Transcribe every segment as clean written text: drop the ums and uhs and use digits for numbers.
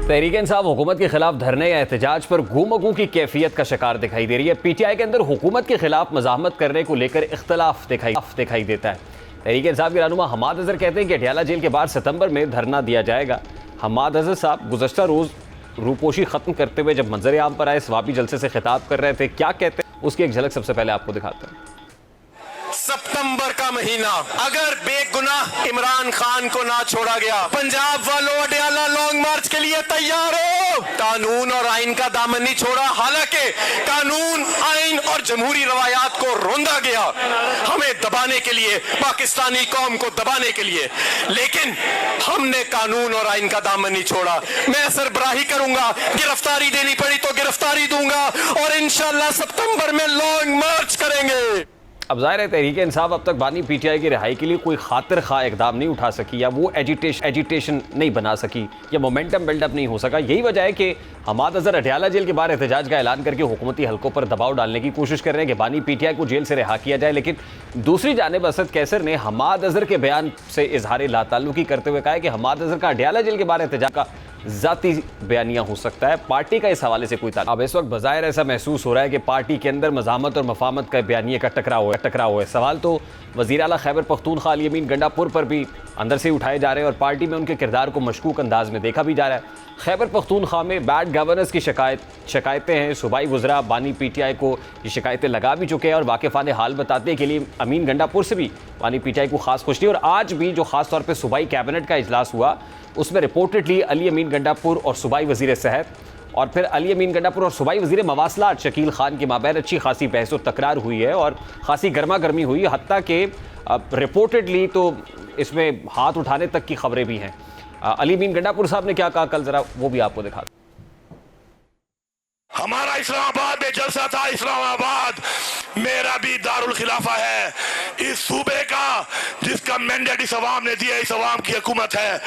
तहरीक-ए-इंसाफ हुकूमत के खिलाफ धरने या एहतजाज पर गुमगू की कैफियत का शिकार दिखाई दे रही है। पीटीआई के अंदर हुकूमत के खिलाफ मज़ाहमत करने को लेकर इख्तलाफ दिखाई देता है। तहरीक-ए-इंसाफ के रहनुमा हमाद अजहर कहते हैं कि अडयाला जेल के बाहर सितंबर में धरना दिया जाएगा। हमाद अजहर साहब गुज़श्ता रोज़ रूपोशी ख़त्म करते हुए जब मंजर आम पर आए सवाबी जलसे से खिताब कर रहे थे, क्या कहते हैं उसकी एक झलक सबसे पहले आपको दिखाते हैं। सितंबर का महीना, अगर बेगुनाह इमरान खान को ना छोड़ा गया, पंजाब वालों अडयाला लॉन्ग मार्च के लिए तैयार हो। कानून और आइन का दामन नहीं छोड़ा, हालांकि कानून, आइन और जमहूरी रवायात को रोंदा गया हमें दबाने के लिए, पाकिस्तानी कौम को दबाने के लिए, लेकिन हमने कानून और आइन का दामन नहीं छोड़ा। मैं सरबराही करूंगा, गिरफ्तारी देनी पड़ी तो गिरफ्तारी दूंगा और इंशाअल्लाह सितंबर में लॉन्ग मार्च करेंगे। अब जाहिर है तहरीक इंसाफ अब तक बानी पीटीआई की रिहाई के लिए कोई खातिर खा इकदाम नहीं उठा सकी, या वो एजिटेशन नहीं बना सकी, या मोमेंटम बिल्डअप नहीं हो सका। यही वजह है कि हमाद अजहर अडयाला जेल के बाहर एहतजाज का ऐलान करके हुकूमती हलकों पर दबाव डालने की कोशिश कर रहे हैं कि बानी पीटीआई को जेल से रिहा किया जाए। लेकिन दूसरी जानिब असद कैसर ने हमाद अजहर के बयान से इजहार लाताल्लुकी करते हुए कहा है कि हमाद अजहर का अडयाला जेल के बाहर एहतजाज का जाती बयानिया हो सकता है, पार्टी का इस हवाले से कोई ताल्लुक। अब इस वक्त बज़ाहिर ऐसा महसूस हो रहा है कि पार्टी के अंदर मज़ामत और मफामत का बयानिए का टकराव है। सवाल तो वज़ीर आला खैबर पख्तूनख्वा अली अमीन गंडापुर पर भी अंदर से उठाए जा रहे हैं और पार्टी में उनके किरदार को मशकूक अंदाज में देखा भी जा रहा है। खैबर पख्तूनख्वा में बैड गवर्नेंस की शिकायतें हैं। सूबाई वज़रा बानी पीटीआई को ये शिकायतें लगा भी चुके हैं और वाकिफ़ान हाल बताने के लिए अमीन गंडापुर से भी बानी पीटीआई को खास खुशी। और आज भी जो खास तौर पर सूबाई कैबिनेट का इजलास हुआ, उसमें रिपोर्टेडली अली अमीन गंडापुर और सूबाई वज़ीर सेहत और फिर अली अमीन गंडापुर और सूबाई वज़ीर मवासलात शकील खान के माबैन अच्छी खासी बहस व तकरार हुई है और ख़ासी गर्मा गर्मी हुई, हत्ता कि रिपोर्टेडली तो इसमें हाथ उठाने तक की खबरें भी हैं। अली अमीन गंडापुर साहब ने क्या कहा कल, ज़रा वो भी आपको दिखा। हमारा इस्लामाबाद में जलसा था, इस्लामाबाद मेरा भी दारुल खिलाफा है, इस सूबे का जिसका मैंडेट इस अवाम ने दिया, इस अवाम की हुकूमत है,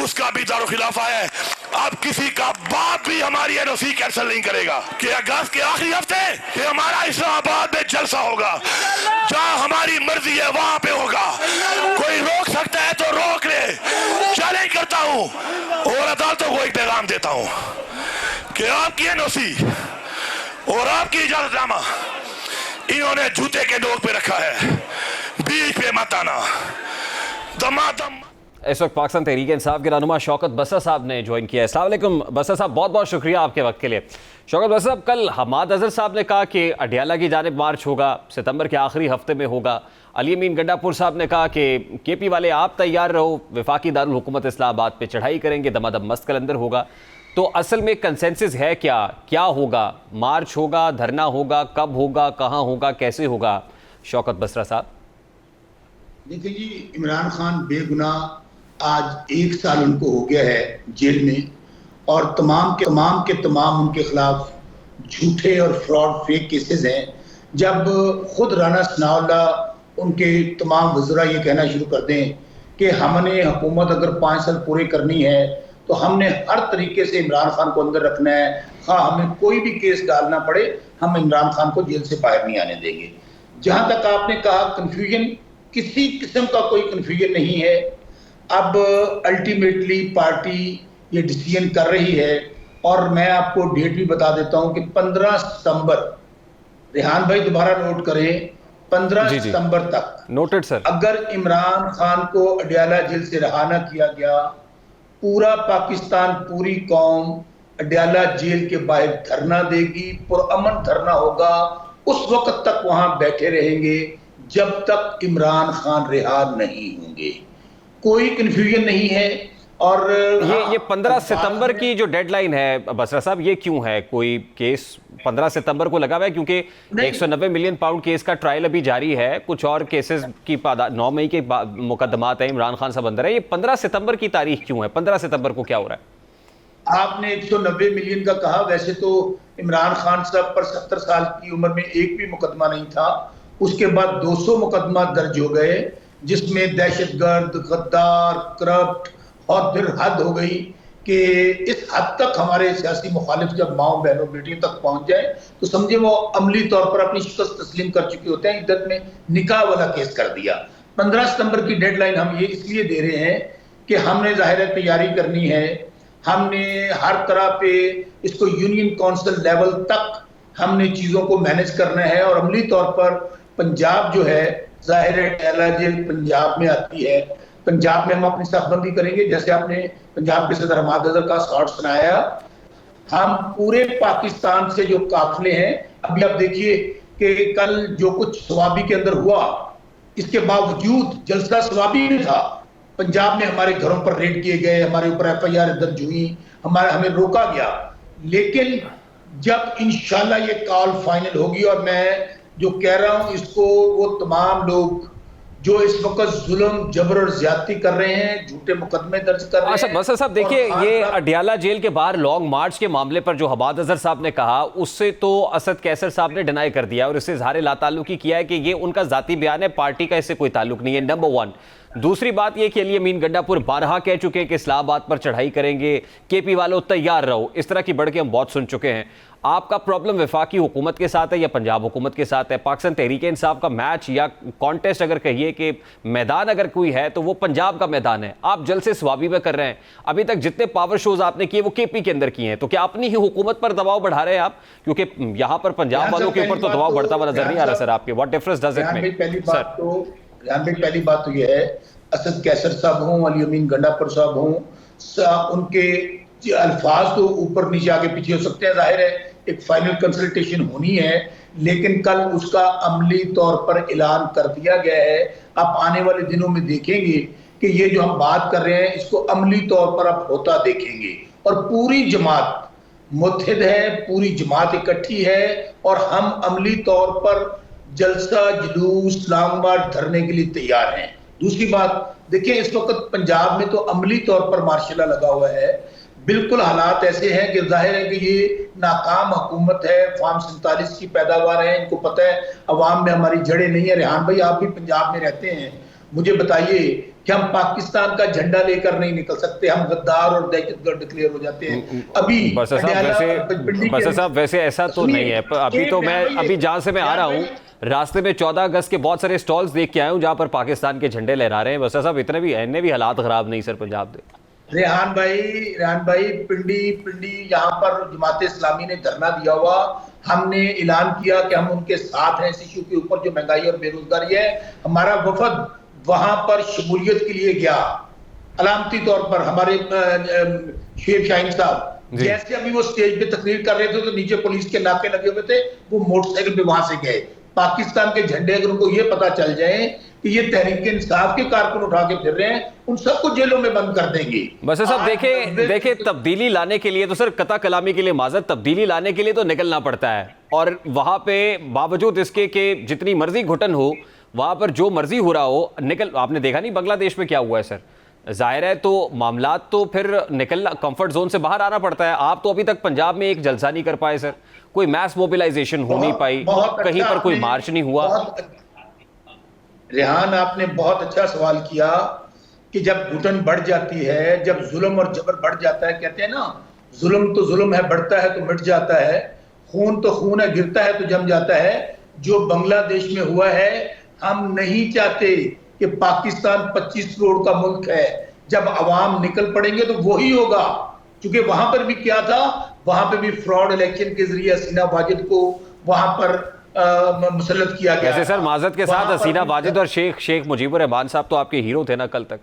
उसका भी दारुल खिलाफा है। अब किसी का बाप भी हमारी एनओसी कैंसिल नहीं करेगा कि अगस्त के आखिरी हफ्ते कि हमारा इस्लामाबाद में जलसा होगा, जहां हमारी मर्जी है वहां पे होगा। कोई रोक सकता है तो रोक ले, चैलेंज करता हूं और अदालतों को एक पैगाम देता हूं कि आपकी एनओसी और आपकी इजाजतनामा इन्होंने जूते के नोक पे रखा है, बीच पे मत आना। दमादम इस वक्त पाकिस्तान तहरीक इंसाफ के रहनुमा शौकत बसर साहब ने ज्वाइन किया है। अस्सलाम वालेकुम बसर साहब, बहुत बहुत शुक्रिया आपके वक्त के लिए। शौकत बसर साहब, कल हमाद अजहर साहब ने कहा कि अडयाला की जानिब मार्च होगा, सितंबर के आखिरी हफ्ते में होगा। अली अमीन गंडापुर साहब ने कहा कि केपी वाले आप तैयार रहो, वफाकी दारुल हुकूमत इस्लामाबाद पे चढ़ाई करेंगे, दमादम मस्त कलंदर होगा। तो असल में कंसेंसस है क्या होगा? मार्च होगा, धरना होगा, कब होगा, कहाँ होगा, कैसे होगा? शौकत बसरा साहब। देखिए जी, इमरान खान बेगुनाह आज 1 साल उनको हो गया है जेल में और तमाम के तमाम उनके खिलाफ झूठे और फ्रॉड फेक केसेस हैं। जब खुद राना सनाउल्लाह उनके तमाम वज़रा ये कहना शुरू कर दें कि हमने हुकूमत अगर 5 साल पूरे करनी है तो हमने हर तरीके से इमरान खान को अंदर रखना है, हाँ हमें कोई भी केस डालना पड़े, हम इमरान खान को जेल से बाहर नहीं आने देंगे। जहां तक आपने कहा कन्फ्यूजन, किसी किस्म का कोई कन्फ्यूजन नहीं है। अब अल्टीमेटली पार्टी ये डिसीजन कर रही है और मैं आपको डेट भी बता देता हूं कि 15 सितंबर, रेहान भाई दोबारा नोट करें, 15 सितंबर तक नोटेड सर, अगर इमरान खान को अडयाला जेल से रिहा न किया गया, पूरा पाकिस्तान, पूरी कौम अडयाला जेल के बाहर धरना देगी, पुरअमन धरना होगा। उस वक्त तक वहां बैठे रहेंगे जब तक इमरान खान रिहा नहीं होंगे। कोई कंफ्यूजन नहीं है। और ये 15 सितंबर की जो डेडलाइन है बसरा साहब, ये क्यों है? कोई केस 15 सितंबर को लगा हुआ है क्योंकि 190 मिलियन पाउंड केस का ट्रायल अभी जारी है, कुछ और केसेस की 9 मई के मुकदमात है, इमरान खान साहब अंदर है। ये 15 सितंबर की तारीख क्यों है? 15 सितंबर को क्या हो रहा है? आपने 190 मिलियन का कहा, वैसे तो इमरान खान साहब पर 70 साल की उम्र में एक भी मुकदमा नहीं था। उसके बाद 200 मुकदमा दर्ज हो गए, जिसमें दहशतगर्द, गद्दार, करप्ट, और फिर हद हो गई कि इस हद तक हमारे सियासी मुखालिफ जब माओ बहनों बेटियों तक पहुंच जाए तो समझे वो अमली तौर पर अपनी शिकस्त तस्लीम कर चुके होते हैं। इद्दत में निकाह वाला केस कर दिया। 15 सितंबर की डेडलाइन हम ये इसलिए दे रहे हैं कि हमने जाहिर तैयारी करनी है, हमने हर तरह पे इसको यूनियन काउंसिल लेवल तक हमने चीजों को मैनेज करना है। और अमली तौर पर पंजाब जो है, जाहिर है अडयाला जेल पंजाब में आती है, पंजाब में हम अपनी सफबंदी करेंगे। जैसे आपने पंजाब के सदर हमाद अजहर का शॉट सुनाया, हम पूरे पाकिस्तान से जो काफिले हैं, अभी आप देखिए कि कल जो कुछ सवाबी के अंदर हुआ, इसके बावजूद जलसा सवाबी में था, पंजाब में हमारे घरों पर रेड किए गए, हमारे ऊपर FIR दर्ज हुई, हमें रोका गया। लेकिन जब इंशाल्लाह ये कॉल फाइनल होगी, और मैं जो कह रहा हूं इसको वो तमाम लोग जो इस वक्त जुल्म जबर और ज्यादती कर रहे हैं, झूठे मुकदमे दर्ज कर रहे हैं। बस साहब देखिए, ये अडयाला जेल के बाहर लॉन्ग मार्च के मामले पर जो हमाद अजहर साहब ने कहा, उससे तो असद कैसर साहब ने डिनाई कर दिया और इससे इजहार लाताल्लुकी किया है कि ये उनका जाती बयान है, पार्टी का इससे कोई ताल्लुक नहीं है, नंबर 1। दूसरी बात ये कि अली अमीन गंडापुर बारहा कह चुके हैं कि इस्लामाबाद पर चढ़ाई करेंगे, KP वालों तैयार रहो, इस तरह की बढ़के हम बहुत सुन चुके हैं। आपका प्रॉब्लम वफाकी हुकूमत के साथ है या पंजाब हुकूमत के साथ है? पाकिस्तान तहरीक इंसाफ का मैच या कॉन्टेस्ट अगर कहिए कि मैदान अगर कोई है तो वो पंजाब का मैदान है। आप जल से स्वाबी में कर रहे हैं, अभी तक जितने पावर शोज आपने किए वो KP के अंदर किए हैं, तो क्या अपनी ही हुकूमत पर दबाव बढ़ा रहे हैं आप? क्योंकि यहाँ पर पंजाब वालों के ऊपर तो दबाव बढ़ता हुआ नजर नहीं आ रहा सर आपके। What difference does it make? पहली बात तो यह है, असद कैसर साहब हों, अली अमीन गंडापुर साहब हों, उनके अल्फाज तो ऊपर नीचे आगे पीछे हो सकते हैं, जाहिर है एक फाइनल कंसल्टेशन होनी है, लेकिन कल उसका अमली तौर पर ऐलान कर दिया गया है। आप आने वाले दिनों में देखेंगे कि ये जो हम बात कर रहे हैं इसको अमली तौर पर आप होता देखेंगे। और पूरी जमात मुत्तहिद है, पूरी जमात इकट्ठी है, और हम अमली तौर पर जलसा, जुलूस, लॉन्ग मार्च धरने के लिए तैयार हैं। दूसरी बात देखिए, इस वक्त पंजाब में तो अमली तौर पर मार्शल लॉ लगा हुआ है। बिल्कुल हालात ऐसे हैं कि जाहिर है कि ये नाकाम हुकूमत है, फार्म 47 की पैदावार है, इनको पता है अवाम में हमारी जड़ें नहीं है। रेहान भाई, आप भी पंजाब में रहते हैं, मुझे बताइए कि हम पाकिस्तान का झंडा लेकर नहीं निकल सकते, हम गद्दार और दहशतगर्द डिक्लेयर हो जाते हैं। अभी साहब वैसे ऐसा तो नहीं है। अभी तो मैं अभी जहां से मैं आ रहा हूँ, रास्ते में 14 अगस्त के बहुत सारे स्टॉल्स देख के आया हूँ जहां पर पाकिस्तान के झंडे लहरा रहे हैं। बस साहब इतने भी हालात खराब नहीं सर पंजाब के। रेहान भाई पिंडी यहाँ पर जमात इस्लामी ने धरना दिया हुआ, हमने ऐलान किया कि हम उनके साथ हैं इस इशू के ऊपर जो महंगाई और बेरोजगारी है। हमारा वफद वहां पर शमूलियत के लिए गया, अलामती तौर पर हमारे शेख शाहीन साहब जैसे अभी वो स्टेज पे तकरीर कर रहे थे तो नीचे पुलिस के नाके लगे हुए थे, वो मोटरसाइकिल पे वहां से गए। पाकिस्तान के झंडे अगर उनको ये पता चल जाए कि ये तहरीक इंसाफ के कारकुन उठा के फिर रहे हैं, उन सबको जेलों में बंद कर देंगे। बस साहब देखे तब्दीली लाने के लिए तो सर कता कलामी के लिए माजरत, तब्दीली लाने के लिए तो निकलना पड़ता है, और वहां पे बावजूद इसके कि जितनी मर्जी घुटन हो, वहां पर जो मर्जी हो रहा हो, निकल। आपने देखा नहीं बांग्लादेश में क्या हुआ है सर? जाहिर है तो मामलात तो फिर निकलना, कंफर्ट जोन से बाहर आना पड़ता है। आप तो अभी तक पंजाब में एक जलसा नहीं कर पाए सर, कोई मैस मोबिलाइजेशन हो नहीं पाई, कहीं पर कोई मार्च नहीं हुआ। रेहान, आपने बहुत अच्छा सवाल किया कि जब घुटन बढ़ जाती है, जब जुल्म और जबर बढ़ जाता है, कहते हैं ना जुल्म तो जुल्म है, बढ़ता है तो मिट जाता है, खून तो खून है, गिरता है तो जम जाता है। जो बांग्लादेश में हुआ है, हम नहीं चाहते कि पाकिस्तान 25 करोड़ का मुल्क है, जब अवाम निकल पड़ेंगे तो वही होगा। क्योंकि वहां पर भी क्या था, वहां पर भी फ्रॉड इलेक्शन के जरिए हसीना वाजिद को वहां पर मुसल्लत किया गया। वैसे सर माजरत के साथ हसीना वाजिद और शेख मुजीबुर रहमान साहब तो आपके हीरो थे ना कल तक।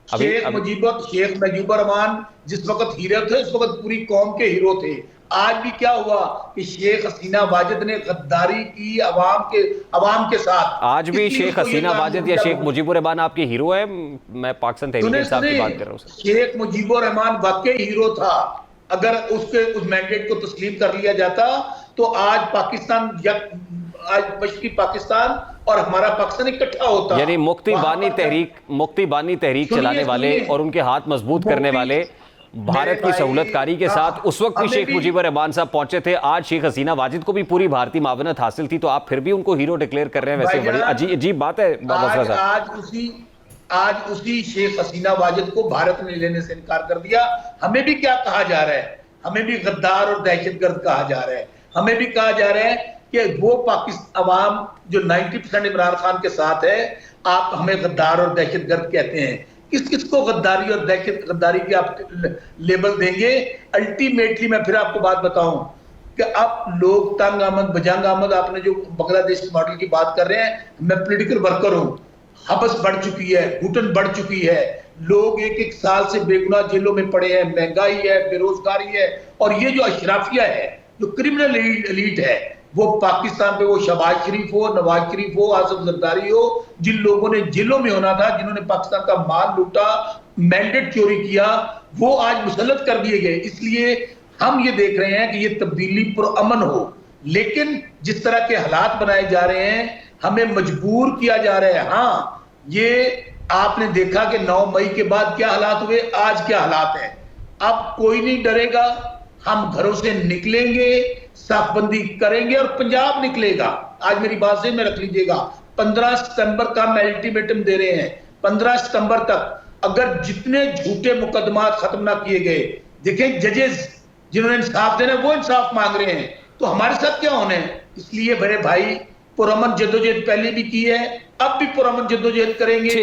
शेख मुजीबुर रहमान जिस वक्त हीरो थे, उस वक्त पूरी कौम के हीरो थे। आज भी क्या हुआ कि शेख हसीना वाजिद ने गद्दारी की अवाम के साथ। आज भी शेख हसीना वाजिद या शेख मुजीबुर रहमान आपके हीरो है? मैं पाकिस्तान तहरीक इंसाफ की बात कर रहा हूँ। शेख मुजीबुर रहमान वाकई हीरो था। अगर उस मैंडेट को तस्लीम कर लिया जाता तो आज मशरकी पाकिस्तान और हमारा पाकिस्तान इकट्ठा होता। यानी मुक्ति बानी तहरीक चलाने वाले और उनके हाथ मजबूत करने वाले भारत की सहूलतकारी के साथ उस वक्त भी शेख मुजीबुर रहमान साहब पहुंचे थे। आज शेख हसीना वाजिद को भी पूरी भारतीय मावनत हासिल थी, तो आप फिर भी उनको हीरो डिक्लेयर कर रहे हैं। वैसे बड़ी अजीब बात है। आज उसी शेख हसीना वाजिद को भारत ने लेने से इनकार कर दिया। हमें भी क्या कहा जा रहा है? हमें भी गद्दार और दहशतगर्द कहा जा रहा है। हमें भी कहा जा रहा है कि वो पाकिस्तान अवाम जो 90% इमरान खान के साथ है, आप हमें गद्दार और दहशतगर्द कहते हैं। किस किस को गद्दारी और दहशत गद्दारी की आप लेबल देंगे? अल्टीमेटली मैं फिर आपको बात बताऊं कि अब लोग तंग आमद बजंग आमद, आपने जो बांग्लादेश के मॉडल की बात कर रहे हैं, मैं पॉलिटिकल वर्कर हूं, हबस बढ़ चुकी है, घुटन बढ़ चुकी है, लोग एक एक साल से बेगुनाह जेलों में पड़े हैं, महंगाई है, बेरोजगारी है, और ये जो अशराफिया है, जो क्रिमिनल एलीट है, वो पाकिस्तान पे, वो शहबाज शरीफ हो, नवाज शरीफ हो, आसिफ जरदारी हो, जिन लोगों ने जेलों में होना था, जिन्होंने पाकिस्तान का माल लूटा, मैंडेट चोरी किया, वो आज मुसल्लत कर दिए गए। इसलिए हम ये देख रहे हैं कि ये तब्दीली पुरअमन हो, लेकिन जिस तरह के हालात बनाए जा रहे हैं, हमें मजबूर किया जा रहा है। हाँ, ये आपने देखा कि 9 मई के बाद क्या हालात हुए, आज क्या हालात हैं। अब कोई नहीं डरेगा, हम घरों से निकलेंगे, साफबंदी करेंगे और पंजाब निकलेगा। आज मेरी बात से में रख लीजिएगा, 15 सितंबर का हम अल्टीमेटम दे रहे हैं। 15 सितंबर तक अगर जितने झूठे मुकदमा खत्म ना किए गए, देखें जजेस जिन्होंने इंसाफ देना वो इंसाफ मांग रहे हैं, तो हमारे साथ क्या होने। इसलिए बड़े भाई, पुरअमन जद्दोजहद पहले भी की है, अब भी पुरअमन जद्दोजहद करेंगे।